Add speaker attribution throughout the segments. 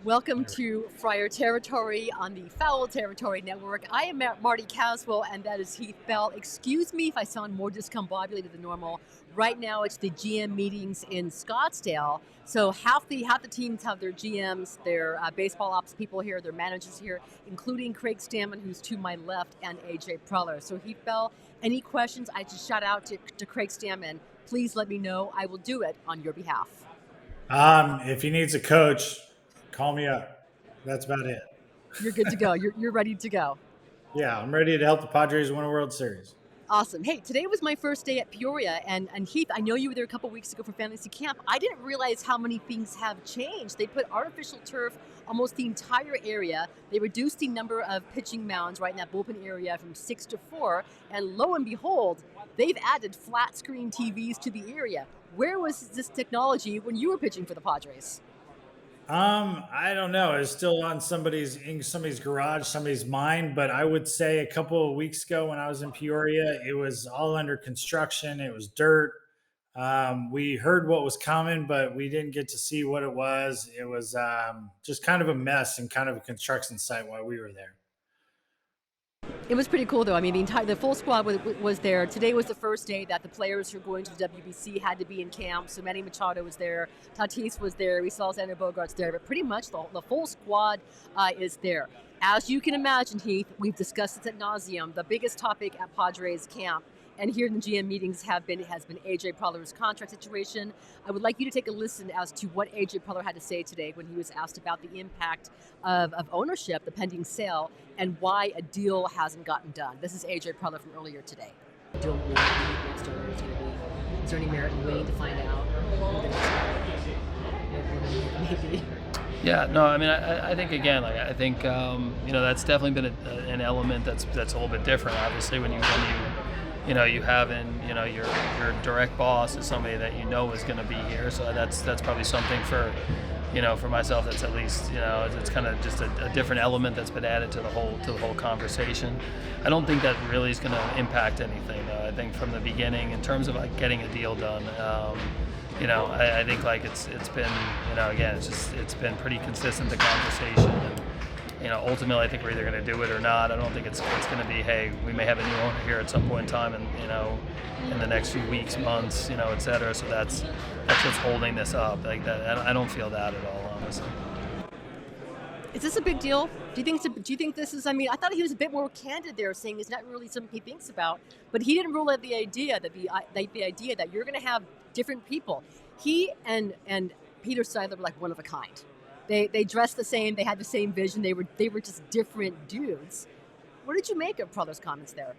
Speaker 1: Welcome to Friar Territory on the Foul Territory Network. I am Marty Caswell, and that is Heath Bell. Excuse me if I sound more discombobulated than normal. Right now, it's the GM meetings in Scottsdale. So half the teams have their GMs, their baseball ops people here, their managers here, including Craig Stammen, who's to my left, and AJ Preller. So Heath Bell, any questions? I just shout out to Craig Stammen. Please let me know. I will do it on your behalf.
Speaker 2: If he needs a coach, call me up. That's about it.
Speaker 1: You're good to go. You're ready to go.
Speaker 2: Yeah, I'm ready to help the Padres win a World Series.
Speaker 1: Awesome. Hey, today was my first day at Peoria, and Heath, I know you were there a couple weeks ago for fantasy camp. I didn't realize how many things have changed. They put artificial turf almost the entire area. They reduced the number of pitching mounds right in that bullpen area from 6 to 4, and lo and behold, they've added flat screen TVs to the area. Where was this technology when you were pitching for the Padres?
Speaker 2: I don't know. It's still on somebody's garage, somebody's mind. But I would say a couple of weeks ago when I was in Peoria, it was all under construction. It was dirt. We heard what was coming, but we didn't get to see what it was. It was just kind of a mess and kind of a construction site while we were there.
Speaker 1: It was pretty cool, though. I mean, the full squad was there. Today was the first day that the players who are going to the WBC had to be in camp. So Manny Machado was there, Tatis was there, we saw Xander Bogaerts there, but pretty much the full squad is there. As you can imagine, Heath, we've discussed this ad nauseum. The biggest topic at Padres camp and here in the GM meetings has been AJ Preller's contract situation. I would like you to take a listen as to what AJ Preller had to say today when he was asked about the impact of ownership, the pending sale, and why a deal hasn't gotten done. This is AJ Preller from earlier today. Don't know who the next owner is going to be. Is there any merit in waiting to find out who the next owner may be?
Speaker 3: Yeah, no, I mean, I think again, I think that's definitely been an element that's a little bit different. Obviously, when you you have your direct boss is somebody that is going to be here, so that's probably something for myself that's at least it's kind of just a different element that's been added to the whole conversation. I don't think that really is going to impact anything though. I think from the beginning in terms of getting a deal done. I think it's been again it's been pretty consistent, the conversation, and ultimately I think we're either going to do it or not. I don't think it's going to be, hey, we may have a new owner here at some point in time, and in the next few weeks, months, et cetera. So that's what's holding this up. Like that, I don't feel that at all, honestly.
Speaker 1: Is this a big deal? Do you think this is? I mean, I thought he was a bit more candid there, saying it's not really something he thinks about. But he didn't rule out the idea that the idea that you're going to have different people. He and Peter Seidler were like one of a kind. They dressed the same. They had the same vision. They were just different dudes. What did you make of Preller's comments there?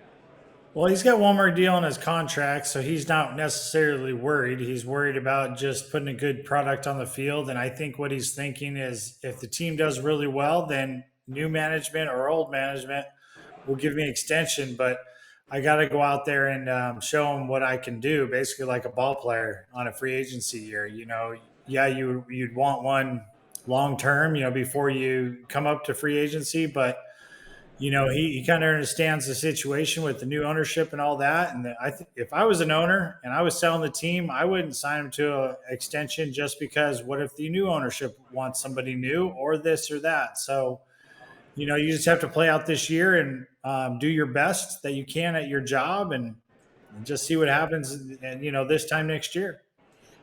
Speaker 2: Well, he's got one more deal on his contract, so he's not necessarily worried. He's worried about just putting a good product on the field. And I think what he's thinking is if the team does really well, then new management or old management will give me extension. But I got to go out there and show them what I can do, basically like a ball player on a free agency year. Yeah, you'd want one long term, before you come up to free agency, but he kind of understands the situation with the new ownership and all that. And if I was an owner and I was selling the team, I wouldn't sign him to an extension just because what if the new ownership wants somebody new or this or that? So, you just have to play out this year and do your best that you can at your job and just see what happens. And, this time next year.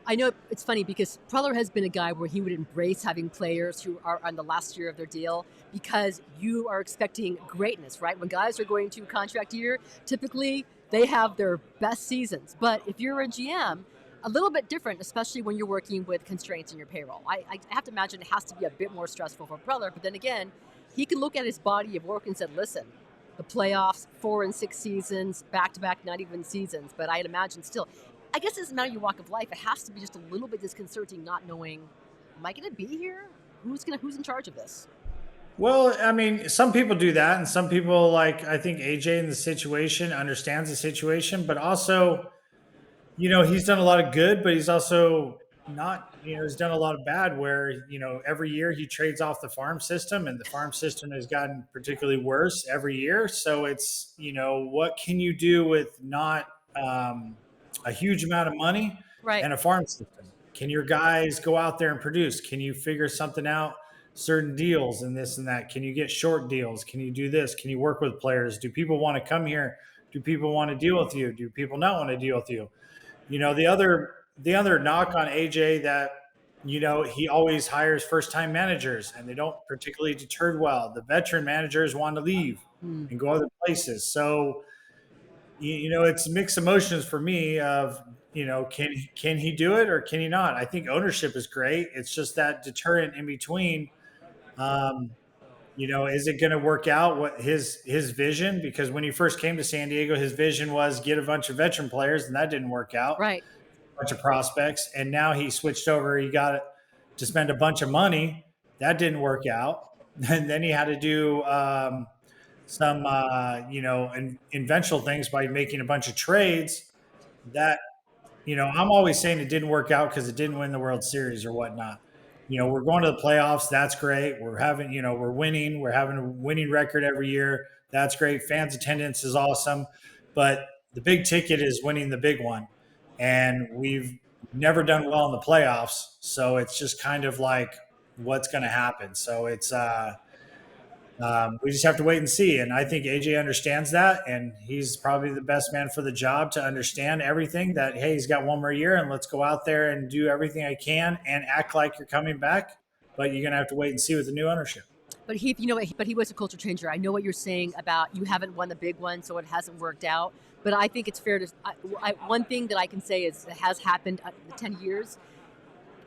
Speaker 1: I know it's funny because Preller has been a guy where he would embrace having players who are on the last year of their deal because you are expecting greatness, right? When guys are going to contract year, typically they have their best seasons. But if you're a GM, a little bit different, especially when you're working with constraints in your payroll. I have to imagine it has to be a bit more stressful for Preller. But then again, he can look at his body of work and said, listen, the playoffs, 4 and 6 seasons, back-to-back, not even seasons. But I'd imagine still, I guess it doesn't matter your walk of life. It has to be just a little bit disconcerting not knowing, am I going to be here? Who's in charge of this?
Speaker 2: Well, I mean, some people do that, and some people, like I think AJ in the situation understands the situation, but also, he's done a lot of good, but he's also not, he's done a lot of bad where, every year he trades off the farm system, and the farm system has gotten particularly worse every year. So it's, what can you do with not a huge amount of money
Speaker 1: Right.
Speaker 2: and a farm system? Can your guys go out there and produce? Can you figure something out certain deals and this and that? Can you get short deals? Can you do this? Can you work with players? Do people want to come here? Do people want to deal with you? Do people not want to deal with you? The other knock on AJ that he always hires first time managers and they don't particularly deter well. The veteran managers want to leave and go other places. So it's mixed emotions for me of, can he do it or can he not? I think ownership is great. It's just that deterrent in between. Is it going to work out what his vision? Because when he first came to San Diego, his vision was get a bunch of veteran players, and that didn't work out.
Speaker 1: Right.
Speaker 2: A bunch of prospects, and now he switched over. He got to spend a bunch of money. That didn't work out, and then he had to do some inventional things by making a bunch of trades. That I'm always saying it didn't work out because it didn't win the World Series or whatnot. We're going to the playoffs. That's great. We're having, we're winning. We're having a winning record every year. That's great. Fans attendance is awesome. But the big ticket is winning the big one. And we've never done well in the playoffs. So it's just kind of like what's going to happen. So it's, we just have to wait and see. And I think AJ understands that. And he's probably the best man for the job to understand everything that, hey, he's got one more year and let's go out there and do everything I can and act like you're coming back. But you're going to have to wait and see with the new ownership.
Speaker 1: But Heath, but he was a culture changer. I know what you're saying about you haven't won the big one, so it hasn't worked out. But I think it's fair to one thing that I can say is it has happened in the 10 years,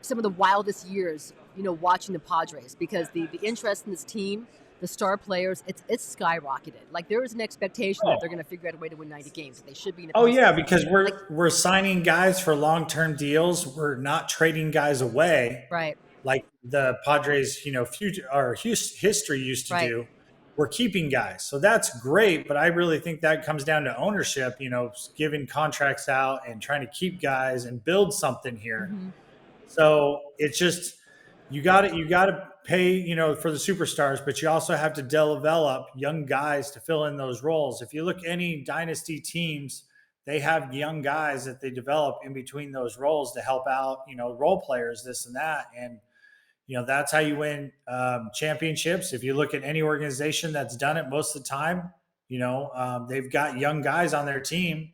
Speaker 1: some of the wildest years, watching the Padres, because the interest in this team, the star players, it's skyrocketed. Like there is an expectation that they're going to figure out a way to win 90 games. That they should be in the
Speaker 2: yeah, because we're signing guys for long-term deals. We're not trading guys away.
Speaker 1: Right.
Speaker 2: Like the Padres, future or history used to do. We're keeping guys. So that's great, but I really think that comes down to ownership, giving contracts out and trying to keep guys and build something here. Mm-hmm. So it's just you got to pay, for the superstars, but you also have to develop young guys to fill in those roles. If you look any dynasty teams, they have young guys that they develop in between those roles to help out, role players, this and that. And, that's how you win championships. If you look at any organization that's done it most of the time, they've got young guys on their team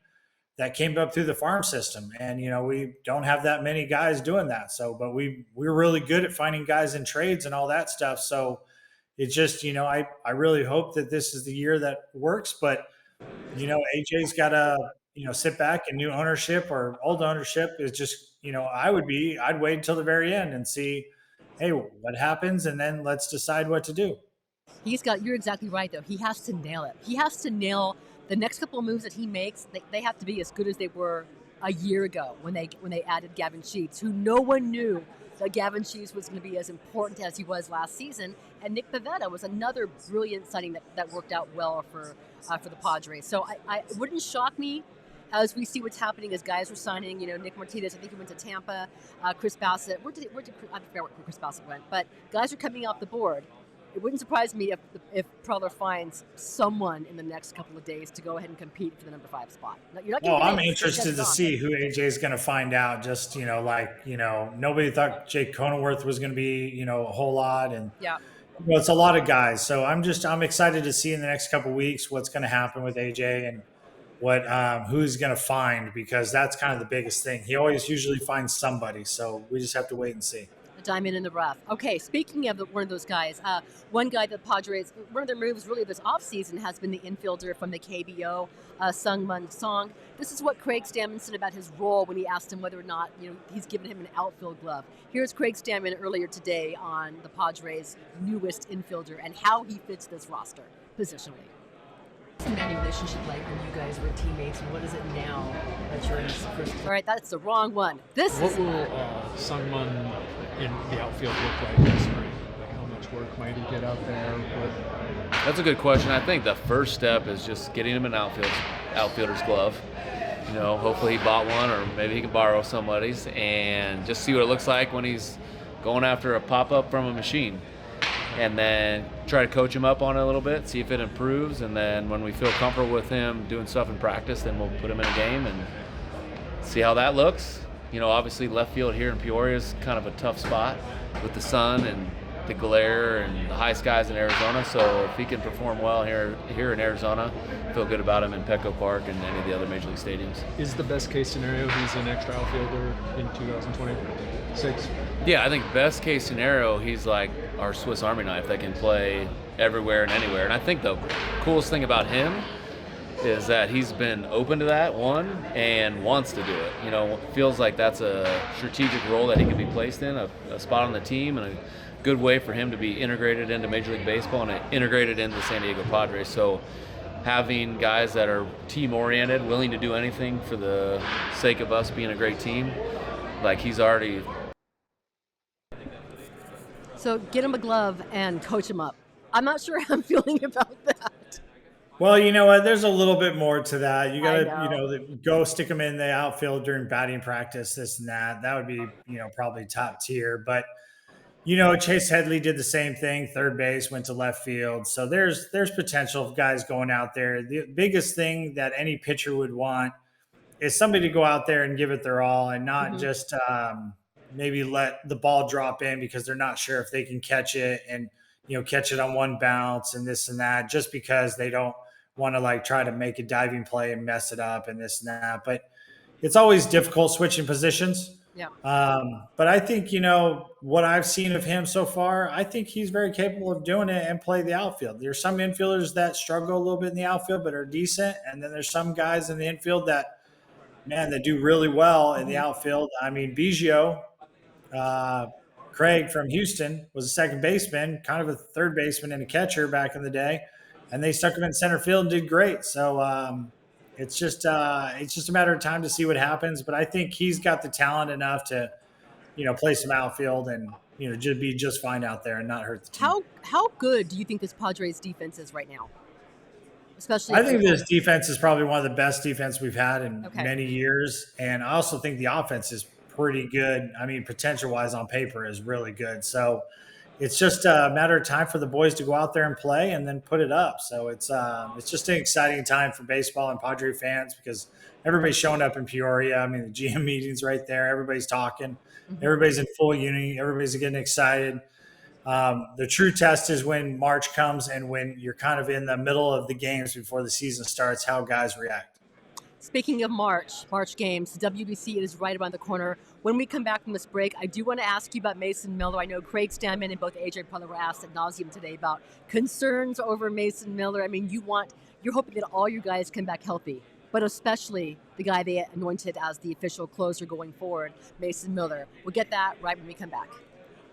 Speaker 2: that came up through the farm system. And, we don't have that many guys doing that. So, but we're really good at finding guys in trades and all that stuff. So it's just, I really hope that this is the year that works, but, AJ's got to, sit back, and new ownership or old ownership is just, I'd wait until the very end and see, hey, what happens? And then let's decide what to do.
Speaker 1: You're exactly right though. He has to nail it. He has to nail the next couple of moves that he makes. They have to be as good as they were a year ago when they added Gavin Sheets, who no one knew that Gavin Sheets was going to be as important as he was last season. And Nick Pivetta was another brilliant signing that worked out well for the Padres. So it wouldn't shock me as we see what's happening as guys are signing. Nick Martinez, I think he went to Tampa. Chris Bassett, I forget where Chris Bassett went, but guys are coming off the board. It wouldn't surprise me if Preller finds someone in the next couple of days to go ahead and compete for the number 5 spot.
Speaker 2: I'm interested to see who AJ is going to find out. Just nobody thought Jake Cronenworth was going to be a whole lot, and it's a lot of guys. So I'm excited to see in the next couple of weeks what's going to happen with AJ and what who's going to find, because that's kind of the biggest thing. He always usually finds somebody. So we just have to wait and see.
Speaker 1: Diamond in the rough. Okay, speaking of one of those guys, one guy that Padres, one of their moves really this offseason has been the infielder from the KBO, Sung-Mun Song. This is what Craig Stammen said about his role when he asked him whether or not he's given him an outfield glove. Here's Craig Stammen earlier today on the Padres' newest infielder and how he fits this roster positionally. What's the Manny relationship like when you guys were teammates, and what is it now that you're in this first? All right, that's the wrong one.
Speaker 4: What will Sung-Mun in the outfield look like this spring? Like how much work might he get out there?
Speaker 5: That's a good question. I think the first step is just getting him an outfielder's glove. Hopefully he bought one, or maybe he can borrow somebody's, and just see what it looks like when he's going after a pop-up from a machine. And then try to coach him up on it a little bit, see if it improves, and then when we feel comfortable with him doing stuff in practice, then we'll put him in a game and see how that looks. Obviously left field here in Peoria is kind of a tough spot with the sun and the glare and the high skies in Arizona. So if he can perform well here in Arizona, feel good about him in Petco Park and any of the other major league stadiums.
Speaker 4: Is the best case scenario he's an extra outfielder in 2026?
Speaker 5: Yeah, I think best case scenario, he's like our Swiss Army knife that can play everywhere and anywhere. And I think the coolest thing about him is that he's been open to that, one, and wants to do it. You know, feels like that's a strategic role that he can be placed in, a spot on the team, and a good way for him to be integrated into Major League Baseball and integrated into the San Diego Padres. So having guys that are team-oriented, willing to do anything for the sake of us being a great team, like he's already...
Speaker 1: So get him a glove and coach him up. I'm not sure how I'm feeling about that.
Speaker 2: Well, you know what? There's a little bit more to that. You got to,
Speaker 1: know.
Speaker 2: go stick them in the outfield during batting practice, this and that. That would be, probably top tier. But, Chase Headley did the same thing. Third base, went to left field. So there's potential of guys going out there. The biggest thing that any pitcher would want is somebody to go out there and give it their all and not just maybe let the ball drop in because they're not sure if they can catch it and, catch it on one bounce and this and that, just because they don't want to try to make a diving play and mess it up and this and that. But it's always difficult switching positions.
Speaker 1: Yeah.
Speaker 2: But I think, what I've seen of him so far, I think he's very capable of doing it and play the outfield. There's some infielders that struggle a little bit in the outfield, but are decent. And then there's some guys in the infield that do really well in the outfield. I mean, Biggio, Craig from Houston was a second baseman, kind of a third baseman and a catcher back in the day. And they stuck him in center field and did great. So it's just a matter of time to see what happens. But I think he's got the talent enough to, play some outfield and, just be just fine out there and not hurt the team.
Speaker 1: How good do you think this Padres defense is right now? Especially,
Speaker 2: I think this defense is probably one of the best defense we've had in many years. And I also think the offense is pretty good. I mean, potential-wise on paper is really good. So it's just a matter of time for the boys to go out there and play and then put it up. So it's just an exciting time for baseball and Padre fans because everybody's showing up in Peoria. I mean, the GM meeting's right there. Everybody's talking. Everybody's in full unity. Everybody's getting excited. The true test is when March comes and when you're kind of in the middle of the games before the season starts, how guys react.
Speaker 1: Speaking of March games, the WBC is right around the corner. When we come back from this break, I do want to ask you about Mason Miller. I know Craig Stammen and both AJ Preller were asked ad nauseum today about concerns over Mason Miller. I mean, you're hoping that all your guys come back healthy, but especially the guy they anointed as the official closer going forward, Mason Miller. We'll get that right when we come back.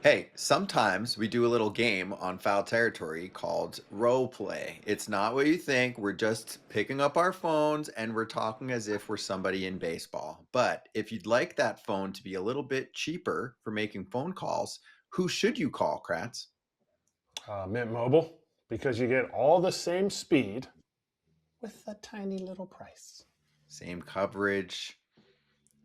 Speaker 6: Hey, sometimes we do a little game on Foul Territory called Role Play. It's not what you think. We're just picking up our phones and we're talking as if we're somebody in baseball. But if you'd like that phone to be a little bit cheaper for making phone calls, who should you call, Kratz?
Speaker 7: Mint Mobile, because you get all the same speed with a tiny little price.
Speaker 6: Same coverage,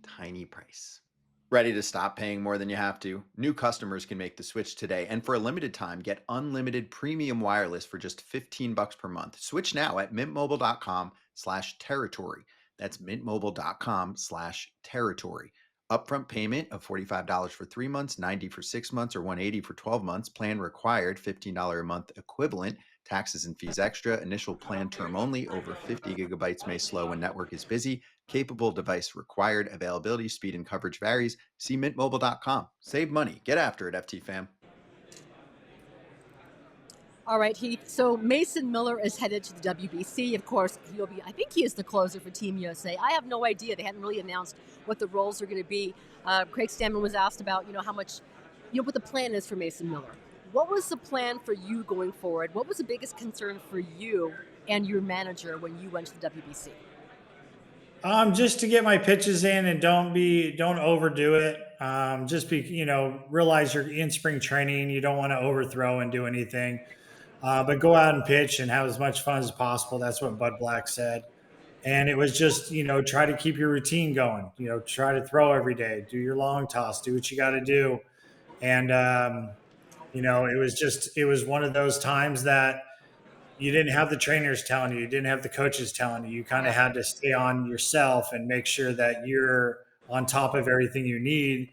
Speaker 6: tiny price. Ready to stop paying more than you have to? New customers can make the switch today, and for a limited time, get unlimited premium wireless for just $15 per month. Switch now at mintmobile.com/territory. That's mintmobile.com/territory. Upfront payment of $45 for 3 months, $90 for 6 months, or $180 for 12 months. Plan required, $15 a month equivalent. Taxes and fees extra. Initial plan term only. Over 50 gigabytes may slow when network is busy. Capable device required. Availability, speed, and coverage varies. See mintmobile.com. Save money. Get after it, FT fam.
Speaker 1: All right, Heath. So Mason Miller is headed to the WBC. Of course, I think he is the closer for Team USA. I have no idea. They hadn't really announced what the roles are going to be. Craig Stammen was asked about, how much, what the plan is for Mason Miller. What was the plan for you going forward? What was the biggest concern for you and your manager when you went to the WBC?
Speaker 2: Just to get my pitches in and don't overdo it. Realize you're in spring training. You don't want to overthrow and do anything, but go out and pitch and have as much fun as possible. That's what Bud Black said. And it was just, try to keep your routine going, try to throw every day, do your long toss, do what you got to do. And, it was one of those times that you didn't have the trainers telling you didn't have the coaches telling you. You kind of had to stay on yourself and make sure that you're on top of everything you need.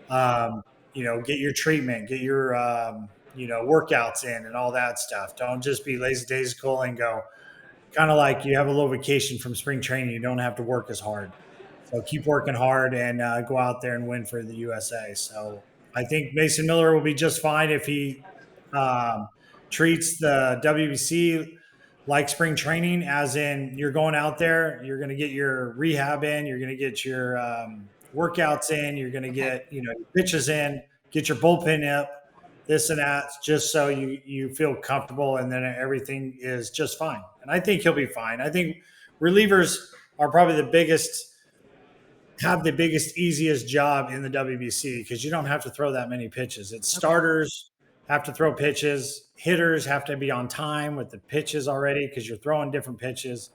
Speaker 2: Get your treatment, get your workouts in and all that stuff. Don't just be lazy-daisical and go kind of like you have a little vacation from spring training. You don't have to work as hard. So keep working hard and go out there and win for the USA. So I think Mason Miller will be just fine if he treats the WBC like spring training, as in you're going out there, you're going to get your rehab in, you're going to get your workouts in, you're going to get your pitches in, get your bullpen up, this and that, just so you feel comfortable, and then everything is just fine. And I think he'll be fine. I think relievers are probably have the biggest, easiest job in the WBC because you don't have to throw that many pitches. It's starters have to throw pitches. Hitters have to be on time with the pitches already because you're throwing different pitches.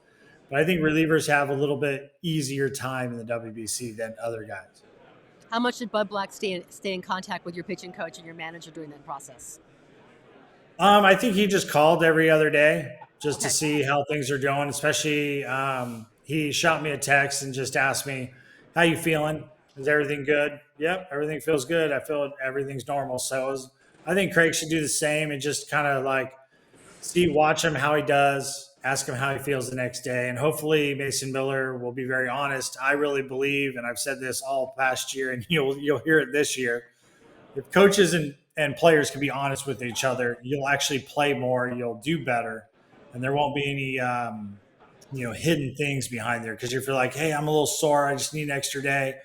Speaker 2: But I think relievers have a little bit easier time in the WBC than other guys.
Speaker 1: How much did Bud Black stay in contact with your pitching coach and your manager during that process?
Speaker 2: I think he just called every other day just to see how things are going. Especially, he shot me a text and just asked me, "How you feeling? Is everything good?" "Yep, everything feels good. I feel everything's normal." So I think Craig should do the same and just kind of like watch him how he does, ask him how he feels the next day, and hopefully Mason Miller will be very honest. I really believe, and I've said this all past year, and you'll hear it this year. If coaches and players can be honest with each other, you'll actually play more, you'll do better, and there won't be any hidden things behind there. Because if you're like, "Hey, I'm a little sore, I just need an extra day,"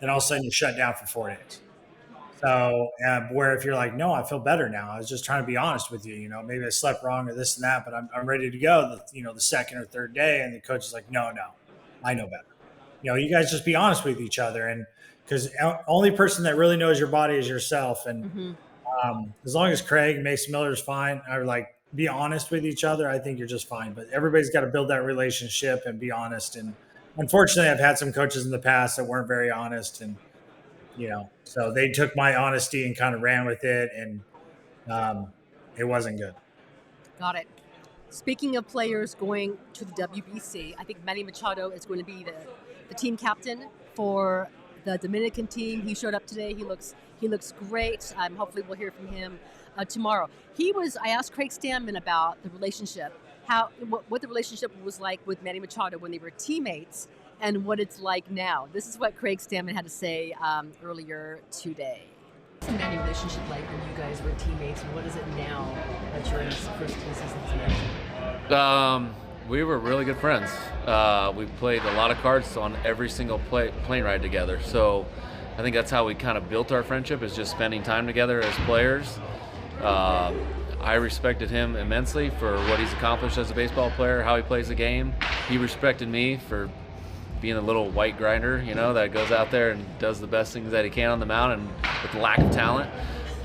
Speaker 2: then all of a sudden you're shut down for 4 days. So where if you're like, "No, I feel better now. I was just trying to be honest with you. Maybe I slept wrong or this and that, but I'm ready to go the second or third day." And the coach is like, "No, I know better." You guys just be honest with each other. And because only person that really knows your body is yourself. And as long as Craig and Mason Miller is fine, or like be honest with each other, I think you're just fine. But everybody's got to build that relationship and be honest. And unfortunately, I've had some coaches in the past that weren't very honest, and so they took my honesty and kind of ran with it, and it wasn't good.
Speaker 1: Got it. Speaking of players going to the WBC, I think Manny Machado is going to be the team captain for the Dominican team. He showed up today. He looks great. Hopefully we'll hear from him tomorrow. I asked Craig Stammen about the relationship, what the relationship was like with Manny Machado when they were teammates, and what it's like now. This is what Craig Stammen had to say earlier today. What's the Manny relationship like when you guys were teammates, and what is it now that you're in this first 2 seasons together?
Speaker 5: We were really good friends. We played a lot of cards on every single plane ride together. So I think that's how we kind of built our friendship, is just spending time together as players. I respected him immensely for what he's accomplished as a baseball player, how he plays the game. He respected me for being a little white grinder, that goes out there and does the best things that he can on the mound and with lack of talent.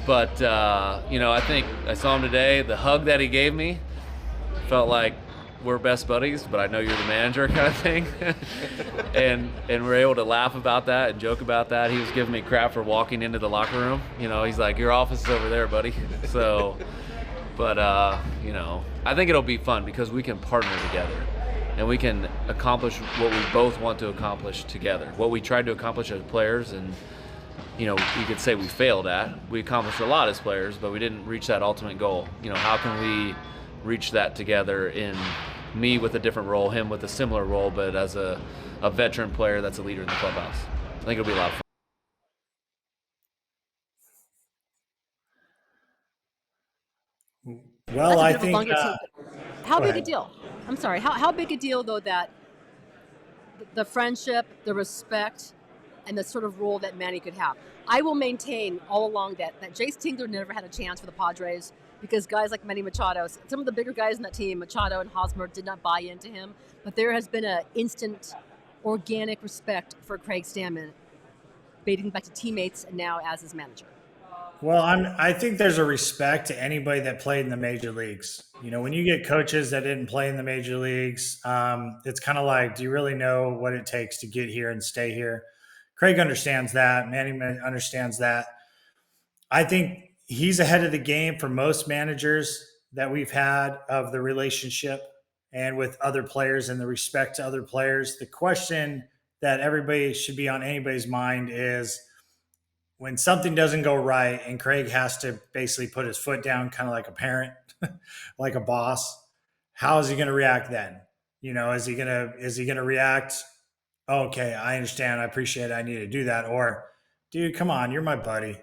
Speaker 5: But, I think I saw him today. The hug that he gave me felt like we're best buddies, but I know you're the manager kind of thing. and we're able to laugh about that and joke about that. He was giving me crap for walking into the locker room. He's like, "Your office is over there, buddy." So, but, I think it'll be fun because we can partner together. And we can accomplish what we both want to accomplish together. What we tried to accomplish as players, and you could say we failed at. We accomplished a lot as players, but we didn't reach that ultimate goal. How can we reach that together, in me with a different role, him with a similar role, but as a veteran player that's a leader in the clubhouse. I think it'll be a lot of
Speaker 2: fun. Well, I think
Speaker 1: how big a deal? I'm sorry. How big a deal, though, that the friendship, the respect, and the sort of role that Manny could have? I will maintain all along that Jace Tingler never had a chance for the Padres because guys like Manny Machado, some of the bigger guys in that team, Machado and Hosmer, did not buy into him. But there has been an instant, organic respect for Craig Stammen, dating back to teammates and now as his manager.
Speaker 2: Well, I think there's a respect to anybody that played in the major leagues. When you get coaches that didn't play in the major leagues, it's kind of like, do you really know what it takes to get here and stay here? Craig understands that. Manny understands that. I think he's ahead of the game for most managers that we've had, of the relationship and with other players and the respect to other players. The question that everybody should be on anybody's mind is, when something doesn't go right and Craig has to basically put his foot down, kind of like a parent, like a boss, how is he going to react then? Is he gonna react? "Oh, okay, I understand. I appreciate it. I need to do that. Or, dude, come on, you're my buddy.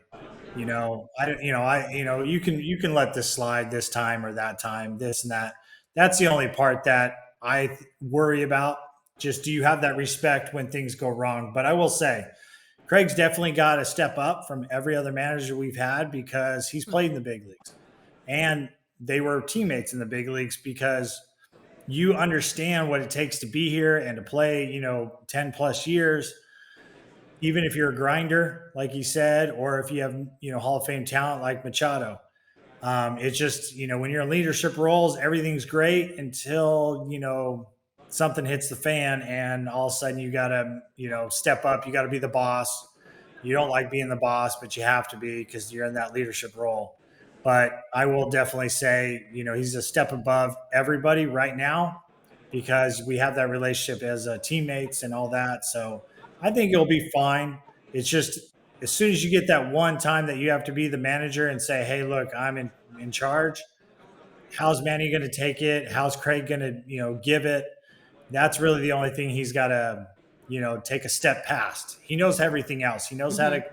Speaker 2: I don't, you can let this slide this time or that time, this and that. That's the only part that I worry about. Just do you have that respect when things go wrong? But I will say, Craig's definitely got a step up from every other manager we've had because he's played in the big leagues. And they were teammates in the big leagues because you understand what it takes to be here and to play, 10 plus years, even if you're a grinder, like he said, or if you have, Hall of Fame talent like Machado. It's just, when you're in leadership roles, everything's great until, something hits the fan and all of a sudden you got to, step up. You got to be the boss. You don't like being the boss, but you have to be because you're in that leadership role. But I will definitely say, he's a step above everybody right now because we have that relationship as teammates and all that. So I think it'll be fine. It's just as soon as you get that one time that you have to be the manager and say, hey, look, I'm in charge. How's Manny going to take it? How's Craig going to, give it? That's really the only thing he's got to, take a step past. He knows everything else. He knows how to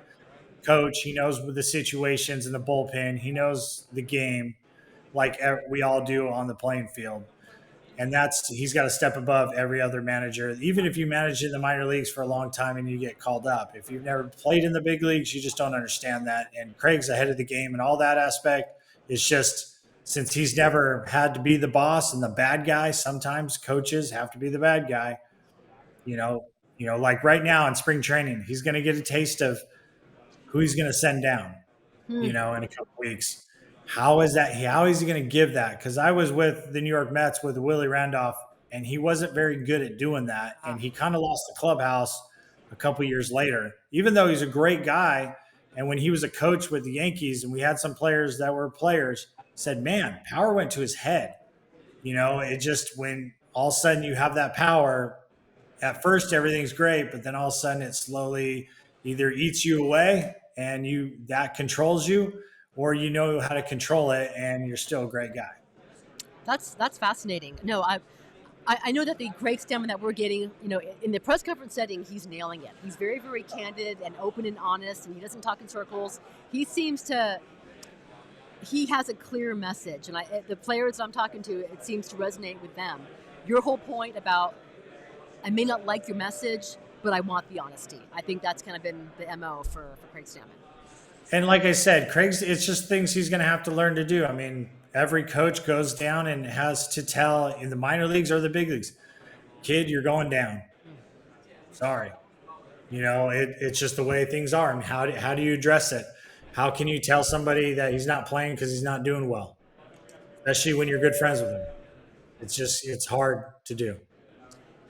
Speaker 2: coach. He knows the situations in the bullpen. He knows the game like we all do on the playing field. And he's got to step above every other manager. Even if you manage in the minor leagues for a long time and you get called up, if you've never played in the big leagues, you just don't understand that. And Craig's ahead of the game and all that aspect. It's just since he's never had to be the boss and the bad guy, sometimes coaches have to be the bad guy. Like right now in spring training, he's going to get a taste of who he's going to send down, in a couple weeks. How is he going to give that? Because I was with the New York Mets with Willie Randolph, and he wasn't very good at doing that. And he kind of lost the clubhouse a couple years later, even though he's a great guy. And when he was a coach with the Yankees, and we had some players that were players, said, man, power went to his head. It just when all of a sudden you have that power, at first everything's great, but then all of a sudden it slowly either eats you away and that controls you, or you know how to control it and you're still a great guy.
Speaker 1: That's fascinating. No, I know that the Craig Stammen that we're getting, in the press conference setting, he's nailing it. He's very, very candid and open and honest, and he doesn't talk in circles. He has a clear message, and the players I'm talking to, it seems to resonate with them. Your whole point about, I may not like your message, but I want the honesty. I think that's kind of been the MO for Craig Stammen.
Speaker 2: And like I said, it's just things he's going to have to learn to do. I mean, every coach goes down and has to tell in the minor leagues or the big leagues, kid, you're going down. Sorry. It's just the way things are. I mean, how do you address it? How can you tell somebody that he's not playing because he's not doing well, especially when you're good friends with him? It's hard to do.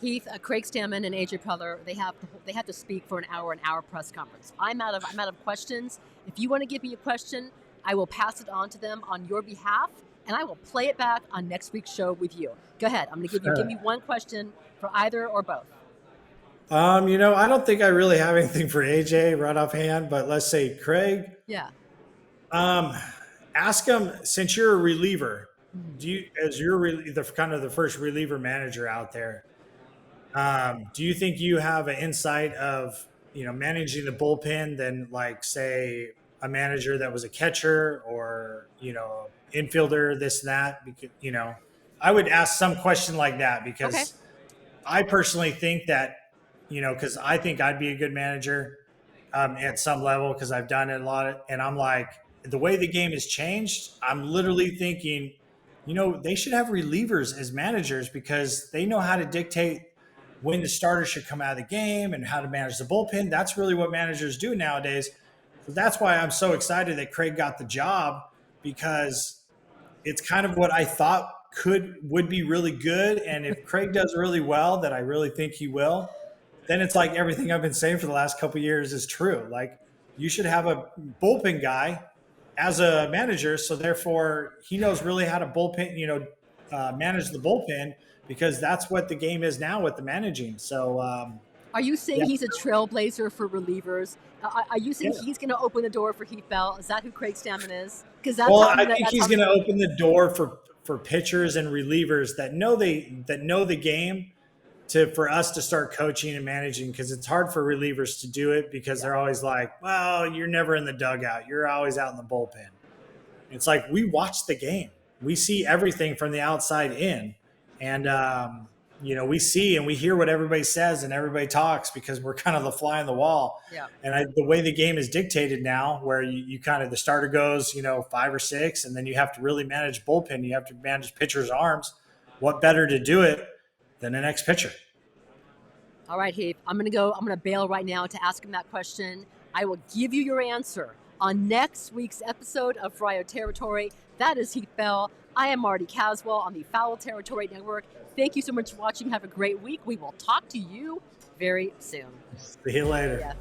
Speaker 1: Heath, Craig Stammen, and AJ Preller, they have to speak for an hour press conference. I'm out of questions. If you want to give me a question, I will pass it on to them on your behalf, and I will play it back on next week's show with you. Go ahead. I'm going to give me one question for either or both.
Speaker 2: I don't think I really have anything for AJ right offhand, but let's say Craig.
Speaker 1: Yeah.
Speaker 2: Ask him, since you're a reliever, as you're the first reliever manager out there, do you think you have an insight of, managing the bullpen than like, say, a manager that was a catcher or, infielder, this and that? Because, I would ask some question like that because I personally think that, because I think I'd be a good manager at some level because I've done it a lot. And I'm like, the way the game has changed, I'm literally thinking, they should have relievers as managers because they know how to dictate when the starter should come out of the game and how to manage the bullpen. That's really what managers do nowadays. So that's why I'm so excited that Craig got the job, because it's kind of what I thought would be really good. And if Craig does really well, that I really think he will, then it's like everything I've been saying for the last couple of years is true. Like, you should have a bullpen guy as a manager. So therefore he knows really how to manage the bullpen, because that's what the game is now with the managing. So
Speaker 1: Are you saying he's a trailblazer for relievers? Are you saying he's going to open the door for Heath Bell? Is that who Craig Stammen is? Because that's
Speaker 2: I think he's going to open the door for pitchers and relievers that know the game for us to start coaching and managing, because it's hard for relievers to do it because they're always like, well, you're never in the dugout. You're always out in the bullpen. It's like, we watch the game. We see everything from the outside in. And, we see and we hear what everybody says and everybody talks because we're kind of the fly on the wall.
Speaker 1: Yeah.
Speaker 2: And the way the game is dictated now, where you kind of, the starter goes, 5 or 6, and then you have to really manage bullpen. You have to manage pitchers' arms. What better to do it than the next pitcher?
Speaker 1: All right, Heath, I'm going to bail right now to ask him that question. I will give you your answer on next week's episode of Friar Territory. That is Heath Bell. I am Marty Caswell on the Foul Territory Network. Thank you so much for watching. Have a great week. We will talk to you very soon.
Speaker 2: See you later.
Speaker 1: Yeah.